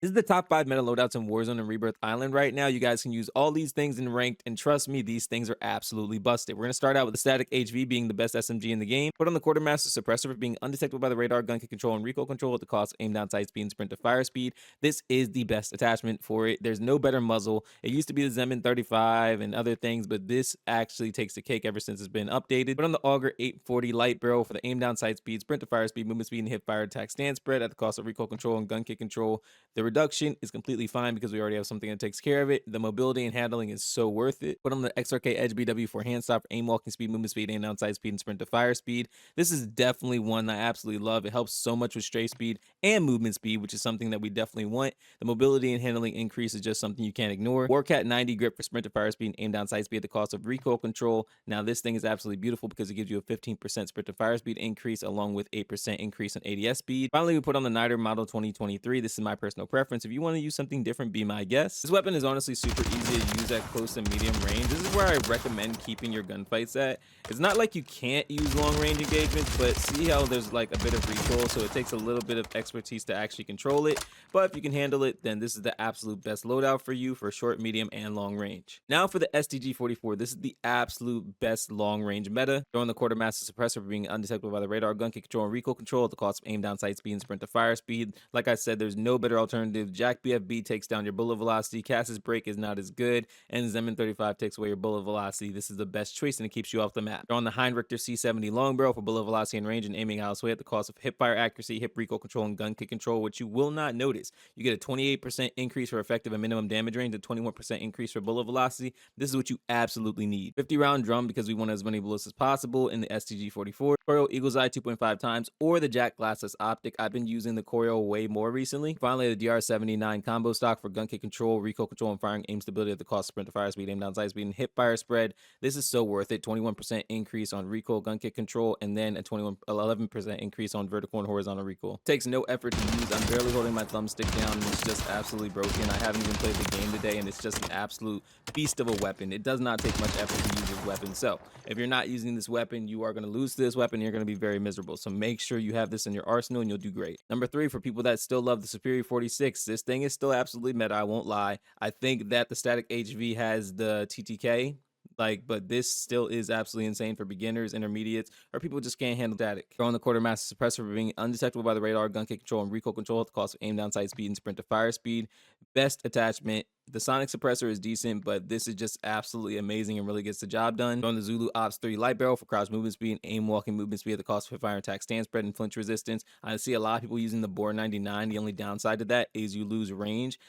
This is the top 5 meta loadouts in Warzone and Rebirth Island right now. You guys can use all these things in ranked, and trust me, these things are absolutely busted. We're going to start out with the static HV being the best SMG in the game. Put on the quartermaster suppressor for being undetectable by the radar, gun kick control, and recoil control at the cost of aim down, sight speed, and sprint to fire speed. This is the best attachment for it. There's no better muzzle. It used to be the Zemin 35 and other things, but this actually takes the cake ever since it's been updated. Put on the Auger 840 light barrel for the aim down, sight speed, sprint to fire speed, movement speed, and hip fire attack stand spread at the cost of recoil control and gun kick control. The reduction is completely fine because we already have something that takes care of it. The mobility and handling is so worth it. Put on the XRK Edge BW for hand stop, aim walking speed, movement speed, aim down sight speed, and sprint to fire speed. This is definitely one I absolutely love. It helps so much with stray speed and movement speed, which is something that we definitely want. The mobility and handling increase is just something you can't ignore. Warcat 90 grip for sprint to fire speed and aim down sight speed at the cost of recoil control. Now this thing is absolutely beautiful because it gives you a 15% sprint to fire speed increase along with 8% increase in ADS speed. Finally, we put on the Niter model 2023. This is my personal preference. If you want to use something different, be my guest. This weapon is honestly super easy to use at close and medium range. This is where I recommend keeping your gunfights at. It's not like you can't use long range engagements, but see how there's like a bit of recoil, so it takes a little bit of expertise to actually control it. But if you can handle it, then this is the absolute best loadout for you for short, medium, and long range. Now for the STG-44, this is the absolute best long range meta. Throwing the quartermaster suppressor for being undetectable by the radar, gun kick control, and recoil control at the cost of aim down, sight speed, and sprint to fire speed. Like I said, there's no better alternative. Jack BFB takes down your bullet velocity. Cass's break is not as good, and Zemin 35 takes away your bullet velocity. This is the best choice, and it keeps you off the map. They're on the Heinrichter C70 long barrel for bullet velocity and range and aiming out way at the cost of hip fire accuracy, hip recoil control, and gun kick control, which you will not notice. You get a 28% increase for effective and minimum damage range, a 21% increase for bullet velocity. This is what you absolutely need. 50 round drum because we want as many bullets as possible in the STG-44. Coil Eagle's Eye 2.5 times or the Jack Glassless Optic. I've been using the Coil way more recently. Finally, the DR79 combo stock for gun kick control, recoil control, and firing aim stability at the cost of sprint to fire speed, aim down sight speed, and hip fire spread. This is so worth it. 21% increase on recoil, gun kick control, and then a 11% increase on vertical and horizontal recoil. Takes no effort to use. I'm barely holding my thumbstick down, and it's just absolutely broken. I haven't even played the game today, and it's just an absolute beast of a weapon. It does not take much effort to use this weapon. So if you're not using this weapon, you are going to lose this weapon. You're going to be very miserable. So make sure you have this in your arsenal, and you'll do great. Number 3, for people that still love the Superior 46, this thing is still absolutely meta. I won't lie. I think that the static HV has the TTK, but this still is absolutely insane for beginners, intermediates, or people who just can't handle static. Throwing the quartermaster suppressor for being undetectable by the radar, gun kick control, and recoil control at the cost of aim down sight speed and sprint to fire speed. Best attachment. The sonic suppressor is decent, but this is just absolutely amazing and really gets the job done. On the Zulu Ops 3 light barrel for crouch movement speed and aim walking movement speed at the cost of fire attack stand spread and flinch resistance. I see a lot of people using the Bore 99. The only downside to that is you lose range.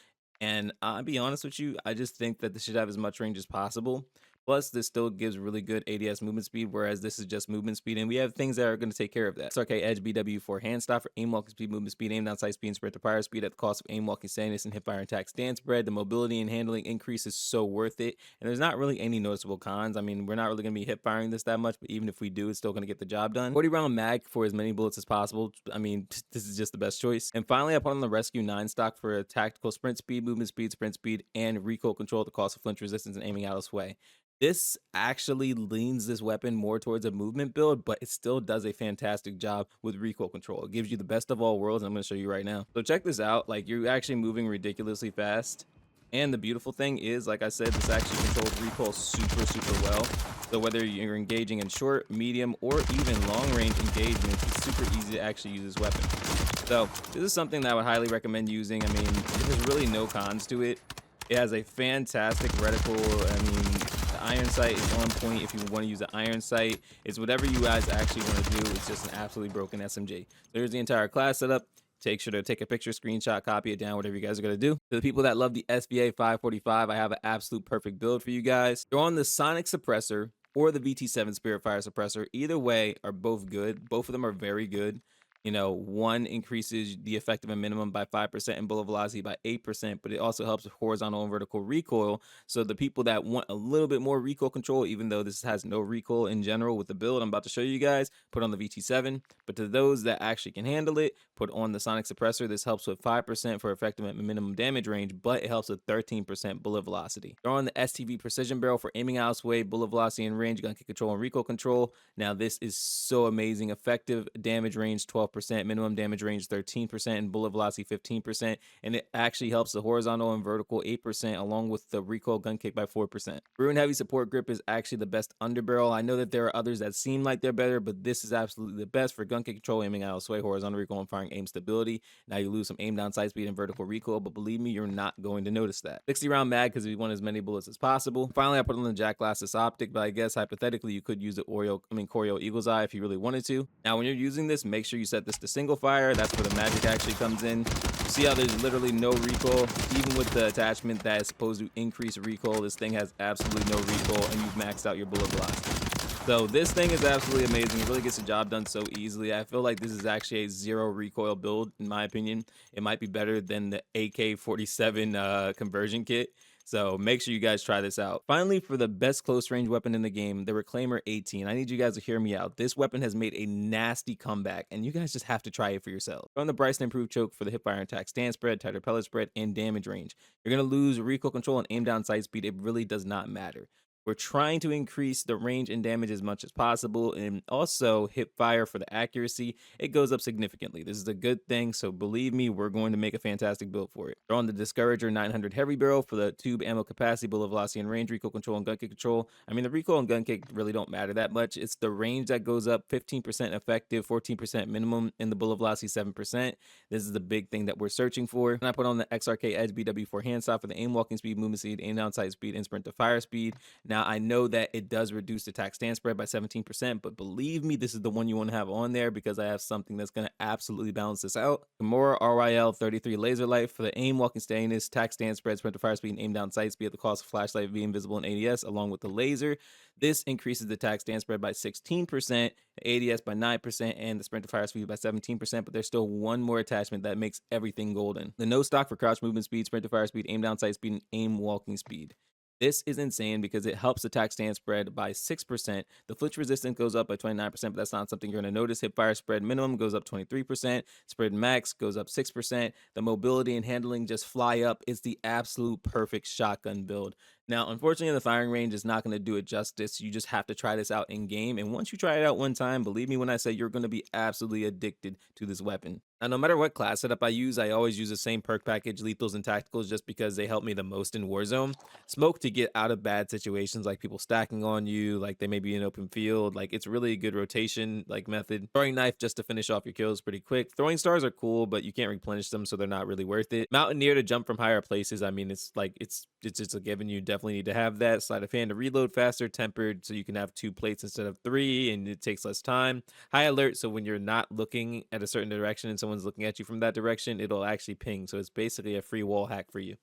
And I'll be honest with you, I just think that this should have as much range as possible. Plus, this still gives really good ADS movement speed, whereas this is just movement speed, and we have things that are going to take care of that. SRK Edge BW for hand stop for aim walking speed, movement speed, aim down sight speed, and sprint to fire speed at the cost of aim walking steadiness and hip fire attack stand spread. The mobility and handling increase is so worth it, and there's not really any noticeable cons. I mean, we're not really going to be hip firing this that much, but even if we do, it's still going to get the job done. 40 round mag for as many bullets as possible. I mean, this is just the best choice. And finally, I put on the Rescue 9 stock for a tactical sprint speed, movement speed, sprint speed, and recoil control at the cost of flinch resistance and aiming out of sway. This actually leans this weapon more towards a movement build, but it still does a fantastic job with recoil control. It gives you the best of all worlds, and I'm going to show you right now. So check this out. Like, you're actually moving ridiculously fast. And the beautiful thing is, like I said, this actually controls recoil super, super well. So whether you're engaging in short, medium, or even long range engagements, it's super easy to actually use this weapon. So this is something that I would highly recommend using. I mean, there's really no cons to it. It has a fantastic reticle. I mean, the iron sight is on point if you want to use the iron sight. It's whatever you guys actually want to do. It's just an absolutely broken SMG. There's the entire class setup. Take sure to take a picture, screenshot, copy it down, whatever you guys are going to do. To the people that love the SVA 545, I have an absolute perfect build for you guys. They're on the Sonic Suppressor or the VT7 Spirit Fire Suppressor. Either way are both good. Both of them are very good. You know, one increases the effective and minimum by 5% and bullet velocity by 8%, but it also helps with horizontal and vertical recoil. So the people that want a little bit more recoil control, even though this has no recoil in general with the build I'm about to show you guys, put on the VT7. But to those that actually can handle it, put on the Sonic Suppressor. This helps with 5% for effective and minimum damage range, but it helps with 13% bullet velocity. Throw on the STV Precision Barrel for aiming out sway, bullet velocity and range, gun kick control, and recoil control. Now this is so amazing. Effective damage range 12%. 12%, minimum damage range 13%, and bullet velocity 15%. And it actually helps the horizontal and vertical 8%, along with the recoil gun kick by 4%. Brute and heavy support grip is actually the best underbarrel. I know that there are others that seem like they're better, but this is absolutely the best for gun kick control, aiming out of sway, horizontal recoil, and firing aim stability. Now you lose some aim down, sight speed, and vertical recoil, but believe me, you're not going to notice that. 60 round mag because we want as many bullets as possible. Finally, I put on the Jack Glasses optic, but I guess hypothetically you could use the Corio Eagle's Eye if you really wanted to. Now when you're using this, make sure you set this to single fire. That's where the magic actually comes in. See how there's literally no recoil? Even with the attachment that is supposed to increase recoil, this thing has absolutely no recoil, and you've maxed out your bullet velocity. So this thing is absolutely amazing. It really gets the job done so easily. I feel like this is actually a zero recoil build, in my opinion. It might be better than the AK-47 conversion kit. So make sure you guys try this out. Finally, for the best close range weapon in the game, the Reclaimer 18. I need you guys to hear me out. This weapon has made a nasty comeback, and you guys just have to try it for yourself. From the Bryson improved choke for the hipfire and attack stance spread, tighter pellet spread, and damage range. You're going to lose recoil control and aim down sight speed. It really does not matter. We're trying to increase the range and damage as much as possible, and also hip fire for the accuracy. It goes up significantly. This is a good thing, so believe me, we're going to make a fantastic build for it. Throw on the Discourager 900 heavy barrel for the tube ammo capacity, bullet velocity and range, recoil control, and gun kick control. I mean, the recoil and gun kick really don't matter that much. It's the range that goes up, 15% effective, 14% minimum, and the bullet velocity 7%. This is the big thing that we're searching for. And I put on the XRK Edge BW4 handsaw for the aim walking speed, movement speed, aim down sight speed, and sprint to fire speed. Now, I know that it does reduce attack stance spread by 17%, but believe me, this is the one you want to have on there because I have something that's going to absolutely balance this out. Gamora RYL 33 laser light for the aim, walking steadiness, attack stance spread, sprint to fire speed, and aim down sight speed at the cost of flashlight being visible in ADS, along with the laser. This increases the attack stance spread by 16%, the ADS by 9%, and the sprint to fire speed by 17%, but there's still one more attachment that makes everything golden. The no stock for crouch movement speed, sprint to fire speed, aim down sight speed, and aim walking speed. This is insane because it helps attack stance spread by 6%. The flinch resistance goes up by 29%, but that's not something you're going to notice. Hip fire spread minimum goes up 23%. Spread max goes up 6%. The mobility and handling just fly up. It's the absolute perfect shotgun build. Now, unfortunately, the firing range is not going to do it justice. You just have to try this out in game. And once you try it out one time, believe me when I say you're going to be absolutely addicted to this weapon. Now, no matter what class setup I use, I always use the same perk package, lethals and tacticals, just because they help me the most in Warzone. Smoke to get out of bad situations, like people stacking on you, like they may be in open field. Like, it's really a good rotation method. Throwing knife just to finish off your kills pretty quick. Throwing stars are cool, but you can't replenish them, so they're not really worth it. Mountaineer to jump from higher places. I mean, it's just a given. You definitely need to have that. Sleight of hand to reload faster. Tempered so you can have 2 plates instead of 3, and it takes less time. High alert, so when you're not looking at a certain direction and someone's looking at you from that direction, it'll actually ping. So it's basically a free wall hack for you.